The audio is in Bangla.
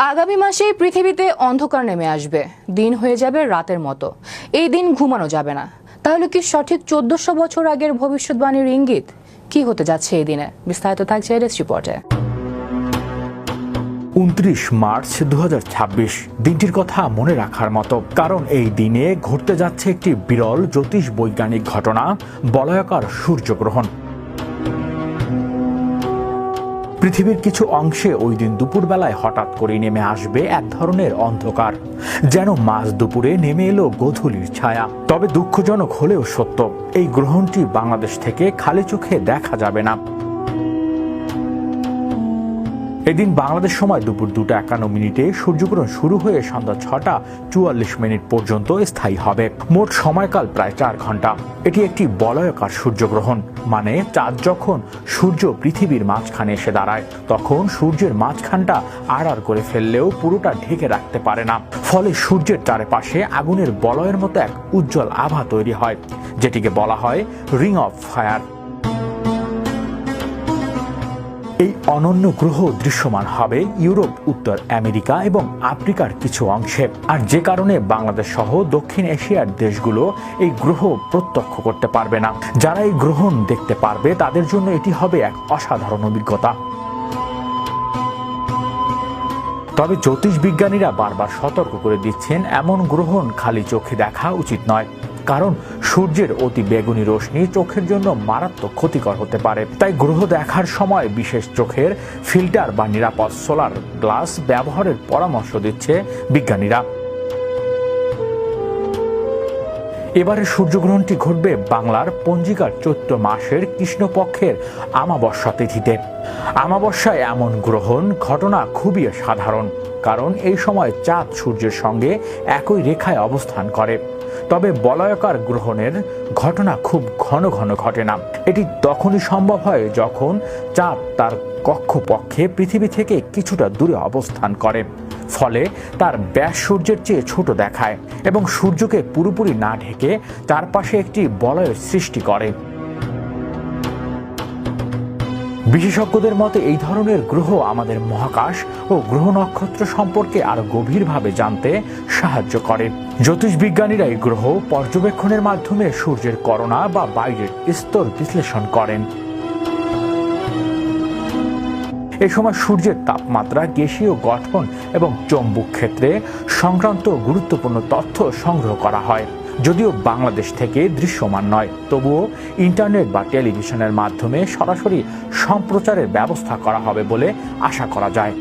আগামী মাসে পৃথিবীতে অন্ধকার নেমে আসবে, দিন হয়ে যাবে রাতের মতো। এই দিন ঘুমানো যাবে না। তাহলে কি সঠিক 1400 বছর আগের ভবিষ্যৎবাণীর ইঙ্গিত? কি হতে যাচ্ছে এই দিনে? বিস্তারিত থাকছে এডেস রিপোর্টে। 29 মার্চ 2026 দিনটির কথা মনে রাখার মতো, কারণ এই দিনে ঘটতে যাচ্ছে একটি বিরল জ্যোতিষ বৈজ্ঞানিক ঘটনা, বলয়াকার সূর্যগ্রহণ। পৃথিবীর কিছু অংশে ওই দিন দুপুরবেলায় হঠাৎ করে নেমে আসবে এক ধরনের অন্ধকার, যেন মাঝ দুপুরে নেমে এলো গোধূলির ছায়া। তবে দুঃখজনক হলেও সত্য, এই গ্রহণটি বাংলাদেশ থেকে খালি চোখে দেখা যাবে না। এদিন বাংলাদেশ সময় দুপুর 2:51 সূর্যগ্রহণ শুরু হয়ে সন্ধ্যা 6:44 পর্যন্ত স্থায়ী হবে। মোট সময়কাল প্রায় 4 ঘন্টা। এটি একটি বলয়াকার সূর্যগ্রহণ, মানে চাঁদ যখন সূর্য পৃথিবীর মাঝখানে এসে দাঁড়ায়, তখন সূর্যের মাঝখানটা আড়াল করে ফেললেও পুরোটা ঢেকে রাখতে পারে না। ফলে সূর্যের চারপাশে আগুনের বলয়ের মতো এক উজ্জ্বল আভা তৈরি হয়, যেটিকে বলা হয় রিং অফ ফায়ার। এই অনন্য গ্রহ দৃশ্যমান হবে ইউরোপ, উত্তর আমেরিকা এবং আফ্রিকার কিছু অংশে, আর যে কারণে বাংলাদেশ সহ দক্ষিণ এশিয়ার দেশগুলো এই গ্রহ প্রত্যক্ষ করতে পারবে না। যারা এই গ্রহণ দেখতে পারবে তাদের জন্য এটি হবে এক অসাধারণ অভিজ্ঞতা। তবে জ্যোতিষ বিজ্ঞানীরা বারবার সতর্ক করে দিচ্ছেন, এমন গ্রহণ খালি চোখে দেখা উচিত নয়, কারণ সূর্যের অতি বেগুনি রশ্মি চোখের জন্য মারাত্মক ক্ষতিকর হতে পারে। তাই গ্রহ দেখার সময় বিশেষ চোখের ফিল্টার বা নিরাপদ সোলার গ্লাস ব্যবহারের পরামর্শ দিচ্ছে বিজ্ঞানীরা। এবারে সূর্যগ্রহণটি ঘটবে বাংলার পঞ্জিকার চৈত্র মাসের কৃষ্ণপক্ষের আমাবস্যা তিথিতে। আমাবস্যায় এমন গ্রহণ ঘটনা খুবই সাধারণ, কারণ এই সময় চাঁদ সূর্যের সঙ্গে একই রেখায় অবস্থান করে। তবে বলয়াকার গ্রহণের ঘটনা খুব ঘন ঘন ঘটে না। এটি তখনই সম্ভব হয় যখন চাঁদ তার কক্ষপক্ষে পৃথিবী থেকে কিছুটা দূরে অবস্থান করে, ফলে তার ব্যাস সূর্যের চেয়ে ছোট দেখায় এবং সূর্যকে পুরোপুরি না ঢেকে চারপাশে একটি বলয়ের সৃষ্টি করে। বিশেষজ্ঞদের মতে এই ধরনের গ্রহ আমাদের মহাকাশ ও গ্রহ নক্ষত্র সম্পর্কে আরো গভীরভাবে জানতে সাহায্য করে। জ্যোতিষবিজ্ঞানীরা এই গ্রহ পর্যবেক্ষণের মাধ্যমে সূর্যের করোনা বা বাইরের স্তর বিশ্লেষণ করেন। এই সময় সূর্যের তাপমাত্রা, গ্যাসীয় গঠন এবং চৌম্বক ক্ষেত্রে সংক্রান্ত গুরুত্বপূর্ণ তথ্য সংগ্রহ করা হয়। যদিও বাংলাদেশ থেকে দৃশ্যমান নয়, তবুও ইন্টারনেট বা টেলিভিশনের মাধ্যমে সরাসরি সম্প্রচারের ব্যবস্থা করা হবে বলে আশা করা যায়।